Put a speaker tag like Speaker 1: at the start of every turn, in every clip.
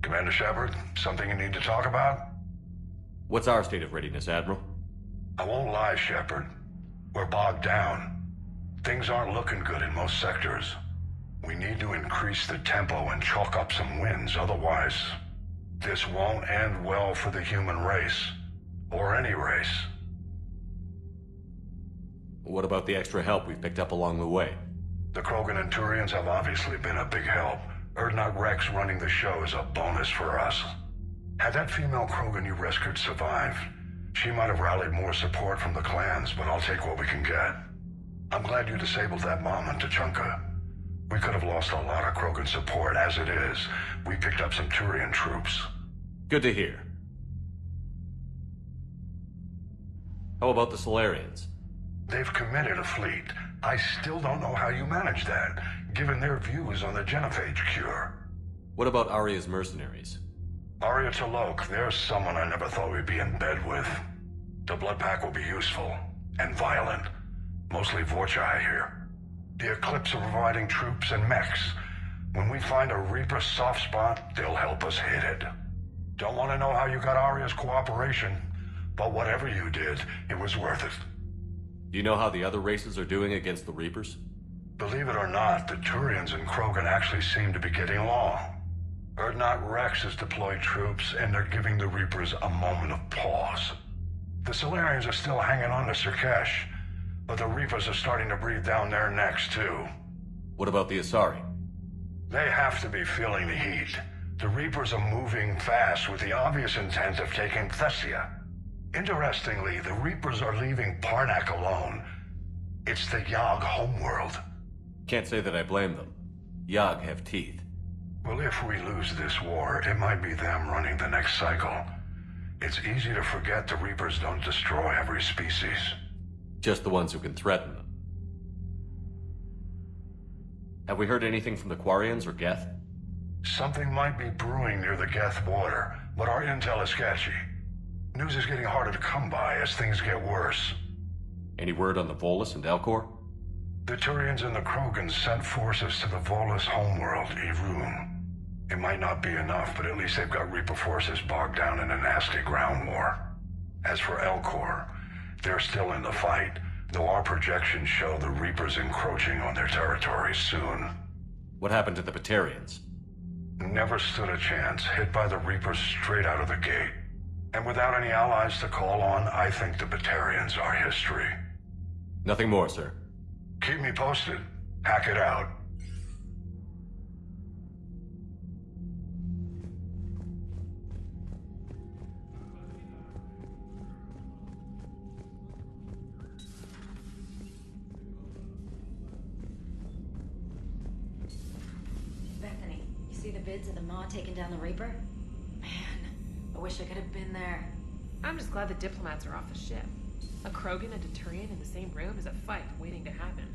Speaker 1: Commander Shepard, something you need to talk about?
Speaker 2: What's our state of readiness, Admiral?
Speaker 1: I won't lie, Shepard. We're bogged down. Things aren't looking good in most sectors. We need to increase the tempo and chalk up some wins, otherwise this won't end well for the human race. Or any race.
Speaker 2: What about the extra help we've picked up along the way?
Speaker 1: The Krogan and Turians have obviously been a big help. Urdnot Rex running the show is a bonus for us. Had that female Krogan you rescued survived, she might have rallied more support from the clans, but I'll take what we can get. I'm glad you disabled that bomb on Tuchanka. We could have lost a lot of Krogan support. As it is, we picked up some Turian troops.
Speaker 2: Good to hear. How about the Solarians?
Speaker 1: They've committed a fleet. I still don't know how you managed that, given their views on the genophage cure.
Speaker 2: What about Arya's mercenaries?
Speaker 1: Arya T'Loak, there's someone I never thought we'd be in bed with. The Blood Pack will be useful, and violent. Mostly Vorcha, I hear. The Eclipse are providing troops and mechs. When we find a Reaper soft spot, they'll help us hit it. Don't want to know how you got Arya's cooperation, but whatever you did, it was worth it.
Speaker 2: Do you know how the other races are doing against the Reapers?
Speaker 1: Believe it or not, the Turians and Krogan actually seem to be getting along. Urdnot Rex has deployed troops, and they're giving the Reapers a moment of pause. The Solarians are still hanging on to Surkesh, but the Reapers are starting to breathe down their necks, too.
Speaker 2: What about the Asari?
Speaker 1: They have to be feeling the heat. The Reapers are moving fast with the obvious intent of taking Thessia. Interestingly, the Reapers are leaving Parnak alone. It's the Yogg homeworld.
Speaker 2: Can't say that I blame them. Yogg have teeth.
Speaker 1: Well, if we lose this war, it might be them running the next cycle. It's easy to forget the Reapers don't destroy every species.
Speaker 2: Just the ones who can threaten them. Have we heard anything from the Quarians or Geth?
Speaker 1: Something might be brewing near the Geth border, but our intel is sketchy. News is getting harder to come by as things get worse.
Speaker 2: Any word on the Volus and Elcor?
Speaker 1: The Turians and the Krogans sent forces to the Volus homeworld, Irun. It might not be enough, but at least they've got Reaper forces bogged down in a nasty ground war. As for Elcor, they're still in the fight, though our projections show the Reapers encroaching on their territory soon.
Speaker 2: What happened to the Batarians?
Speaker 1: Never stood a chance, hit by the Reapers straight out of the gate. And without any allies to call on, I think the Batarians are history.
Speaker 2: Nothing more, sir.
Speaker 1: Keep me posted. Hack it out.
Speaker 3: Bethany, you see the vids of the Maw taking down the Reaper? Man, I wish I could have been there.
Speaker 4: I'm just glad the diplomats are off the ship. A Krogan and a Turian in the same room is a fight waiting to happen.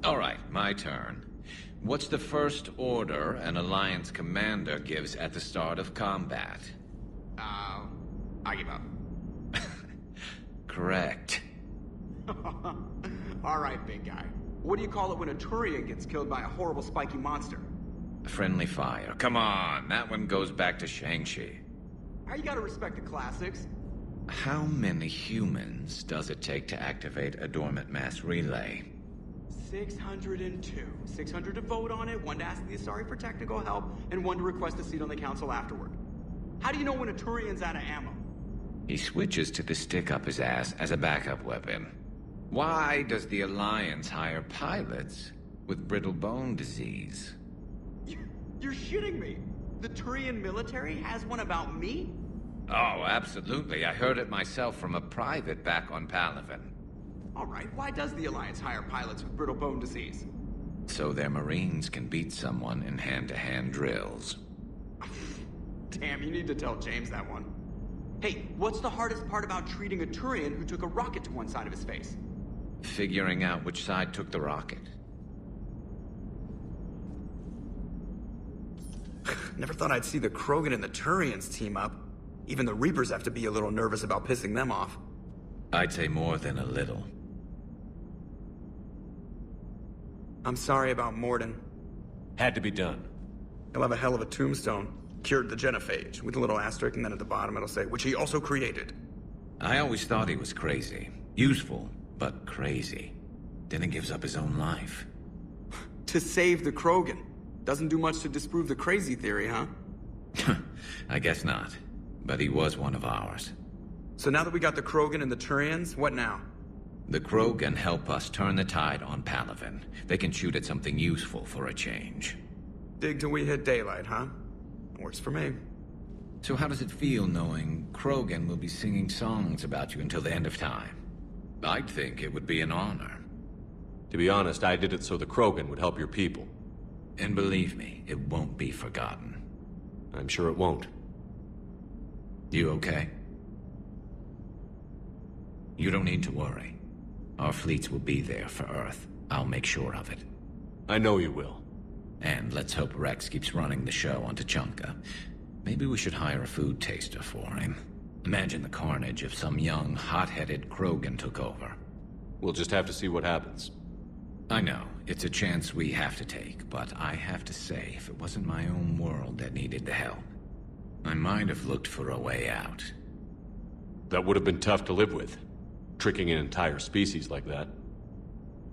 Speaker 5: All right, my turn. What's the first order an Alliance commander gives at the start of combat?
Speaker 6: I give up.
Speaker 5: Correct.
Speaker 6: All right, big guy. What do you call it when a Turian gets killed by a horrible spiky monster?
Speaker 5: Friendly fire. Come on, that one goes back to Shang-Chi.
Speaker 6: You gotta respect the classics.
Speaker 5: How many humans does it take to activate a dormant mass relay?
Speaker 6: 602. 600 to vote on it, one to ask the Asari for technical help, and one to request a seat on the council afterward. How do you know when a Turian's out of ammo?
Speaker 5: He switches to the stick up his ass as a backup weapon. Why does the Alliance hire pilots with brittle bone disease?
Speaker 6: You're shitting me. The Turian military has one about me?
Speaker 5: Oh, absolutely. I heard it myself from a private back on Palaven.
Speaker 6: All right, why does the Alliance hire pilots with brittle bone disease?
Speaker 5: So their Marines can beat someone in hand-to-hand drills.
Speaker 6: Damn, you need to tell James that one. Hey, what's the hardest part about treating a Turian who took a rocket to one side of his face?
Speaker 5: Figuring out which side took the rocket.
Speaker 6: Never thought I'd see the Krogan and the Turians team up. Even the Reapers have to be a little nervous about pissing them off.
Speaker 5: I'd say more than a little.
Speaker 6: I'm sorry about Morden.
Speaker 2: Had to be done.
Speaker 6: He'll have a hell of a tombstone. Cured the genophage, with a little asterisk, and then at the bottom it'll say, which he also created.
Speaker 5: I always thought he was crazy. Useful, but crazy. Then he gives up his own life.
Speaker 6: To save the Krogan. Doesn't do much to disprove the crazy theory, huh?
Speaker 5: I guess not. But he was one of ours.
Speaker 6: So now that we got the Krogan and the Turians, what now?
Speaker 5: The Krogan help us turn the tide on Palaven. They can shoot at something useful for a change.
Speaker 6: Dig till we hit daylight, huh? Works for me.
Speaker 5: So how does it feel knowing Krogan will be singing songs about you until the end of time? I'd think it would be an honor.
Speaker 2: To be honest, I did it so the Krogan would help your people.
Speaker 5: And believe me, it won't be forgotten.
Speaker 2: I'm sure it won't.
Speaker 5: You okay? You don't need to worry. Our fleets will be there for Earth. I'll make sure of it.
Speaker 2: I know you will.
Speaker 5: And let's hope Rex keeps running the show on Tuchanka. Maybe we should hire a food taster for him. Imagine the carnage if some young, hot-headed Krogan took over.
Speaker 2: We'll just have to see what happens.
Speaker 5: I know, it's a chance we have to take, but I have to say, if it wasn't my own world that needed the help, I might have looked for a way out.
Speaker 2: That would have been tough to live with. Tricking an entire species like that.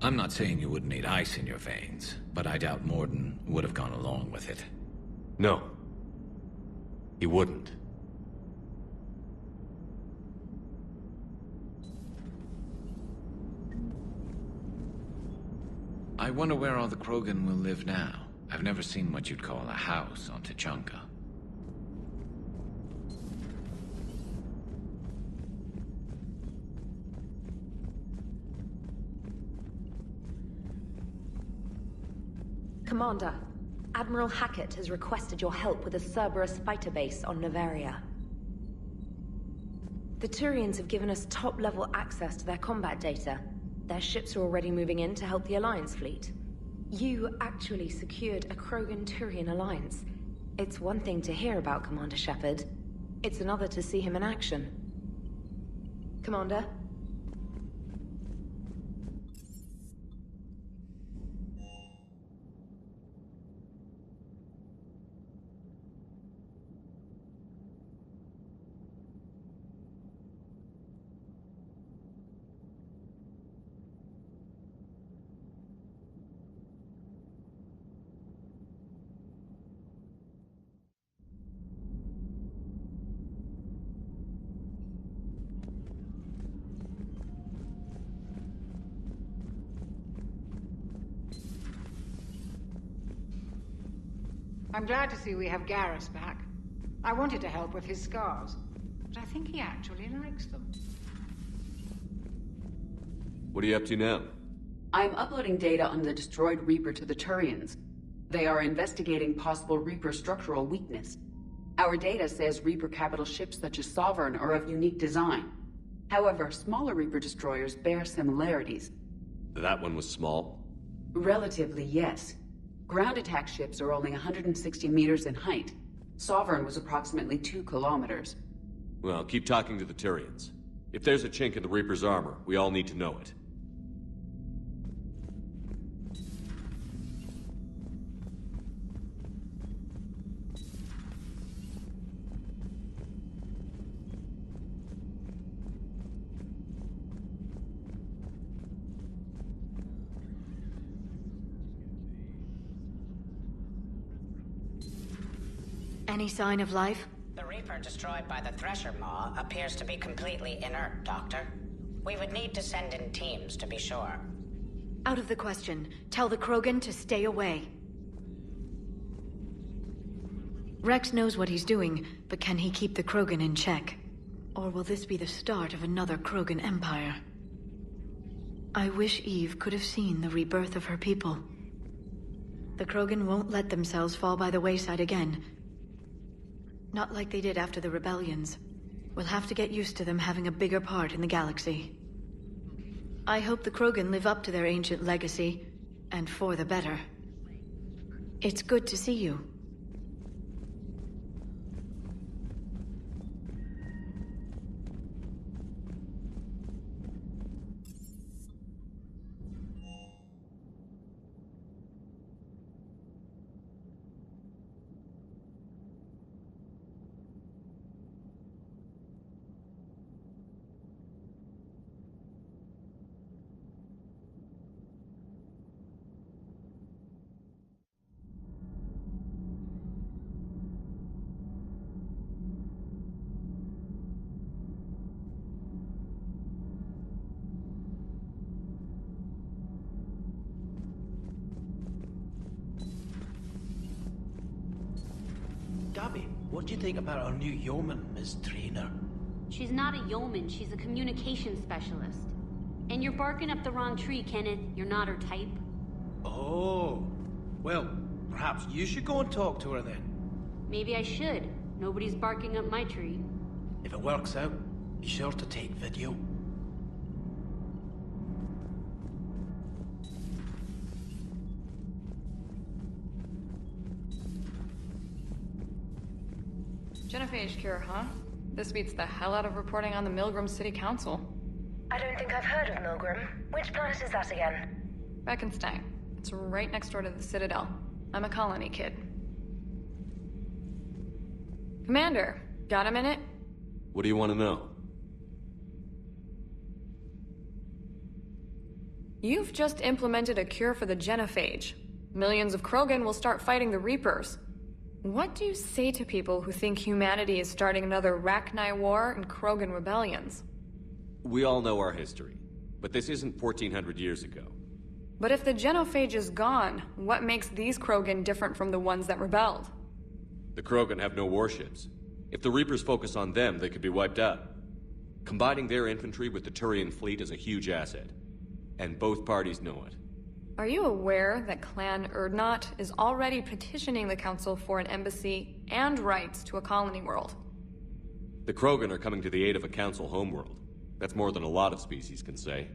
Speaker 5: I'm not saying you wouldn't need ice in your veins, but I doubt Morden would have gone along with it.
Speaker 2: No. He wouldn't.
Speaker 5: I wonder where all the Krogan will live now. I've never seen what you'd call a house on Tuchanka.
Speaker 3: Commander, Admiral Hackett has requested your help with a Cerberus fighter base on Novaria. The Turians have given us top-level access to their combat data. Their ships are already moving in to help the Alliance fleet. You actually secured a Krogan-Turian alliance. It's one thing to hear about Commander Shepard. It's another to see him in action. Commander?
Speaker 7: I'm glad to see we have Garrus back. I wanted to help with his scars, but I think he actually likes them.
Speaker 2: What are you up to now?
Speaker 8: I'm uploading data on the destroyed Reaper to the Turians. They are investigating possible Reaper structural weakness. Our data says Reaper capital ships such as Sovereign are of unique design. However, smaller Reaper destroyers bear similarities.
Speaker 2: That one was small.
Speaker 8: Relatively, yes. Ground attack ships are only 160 meters in height. Sovereign was approximately 2 kilometers.
Speaker 2: Well, keep talking to the Turians. If there's a chink in the Reaper's armor, we all need to know it.
Speaker 3: Any sign of life?
Speaker 9: The Reaper destroyed by the Thresher Maw appears to be completely inert, Doctor. We would need to send in teams to be sure.
Speaker 3: Out of the question. Tell the Krogan to stay away. Rex knows what he's doing, but can he keep the Krogan in check? Or will this be the start of another Krogan empire? I wish Eve could have seen the rebirth of her people. The Krogan won't let themselves fall by the wayside again. Not like they did after the rebellions. We'll have to get used to them having a bigger part in the galaxy. I hope the Krogan live up to their ancient legacy, and for the better. It's good to see you.
Speaker 10: Gabby, what do you think about our new yeoman, Miss Trainer?
Speaker 11: She's not a yeoman, she's a communications specialist. And you're barking up the wrong tree, Kenneth. You're not her type.
Speaker 10: Oh. Well, perhaps you should go and talk to her then.
Speaker 11: Maybe I should. Nobody's barking up my tree.
Speaker 10: If it works out, be sure to take video.
Speaker 4: Genophage cure, huh? This beats the hell out of reporting on the Milgram City Council.
Speaker 12: I don't think I've heard of Milgram. Which planet is that again?
Speaker 4: Beckenstein. It's right next door to the Citadel. I'm a colony kid. Commander, got a minute?
Speaker 2: What do you want to know?
Speaker 4: You've just implemented a cure for the genophage. Millions of Krogan will start fighting the Reapers. What do you say to people who think humanity is starting another Rachni War and Krogan rebellions?
Speaker 2: We all know our history, but this isn't 1400 years ago.
Speaker 4: But if the genophage is gone, what makes these Krogan different from the ones that rebelled?
Speaker 2: The Krogan have no warships. If the Reapers focus on them, they could be wiped out. Combining their infantry with the Turian fleet is a huge asset, and both parties know it.
Speaker 4: Are you aware that Clan Urdnot is already petitioning the Council for an embassy and rights to a colony world?
Speaker 2: The Krogan are coming to the aid of a Council homeworld. That's more than a lot of species can say.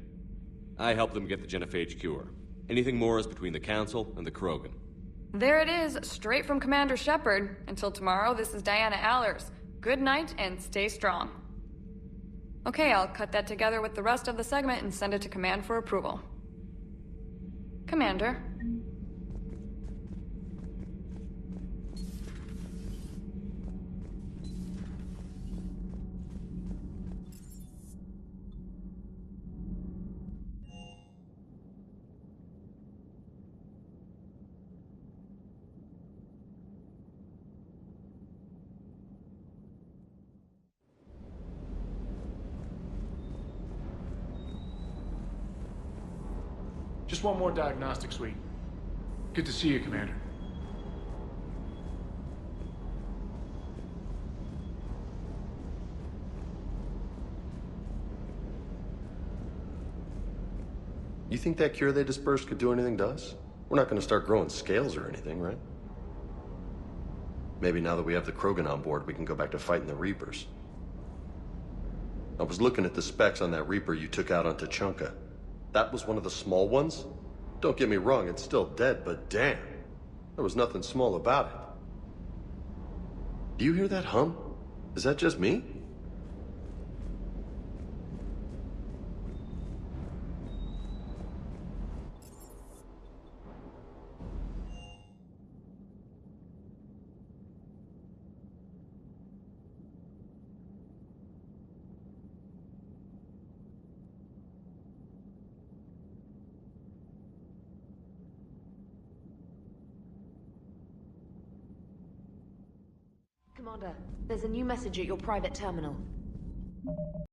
Speaker 2: I help them get the genophage cure. Anything more is between the Council and the Krogan.
Speaker 4: There it is, straight from Commander Shepard. Until tomorrow, this is Diana Allers. Good night and stay strong. Okay, I'll cut that together with the rest of the segment and send it to Command for approval. Commander.
Speaker 13: Just one more diagnostic suite. Good to see you, Commander.
Speaker 14: You think that cure they dispersed could do anything to us? We're not going to start growing scales or anything, right? Maybe now that we have the Krogan on board, we can go back to fighting the Reapers. I was looking at the specs on that Reaper you took out on Tuchanka. That was one of the small ones? Don't get me wrong, it's still dead, but damn. There was nothing small about it. Do you hear that hum? Is that just me?
Speaker 15: Commander, there's a new message at your private terminal.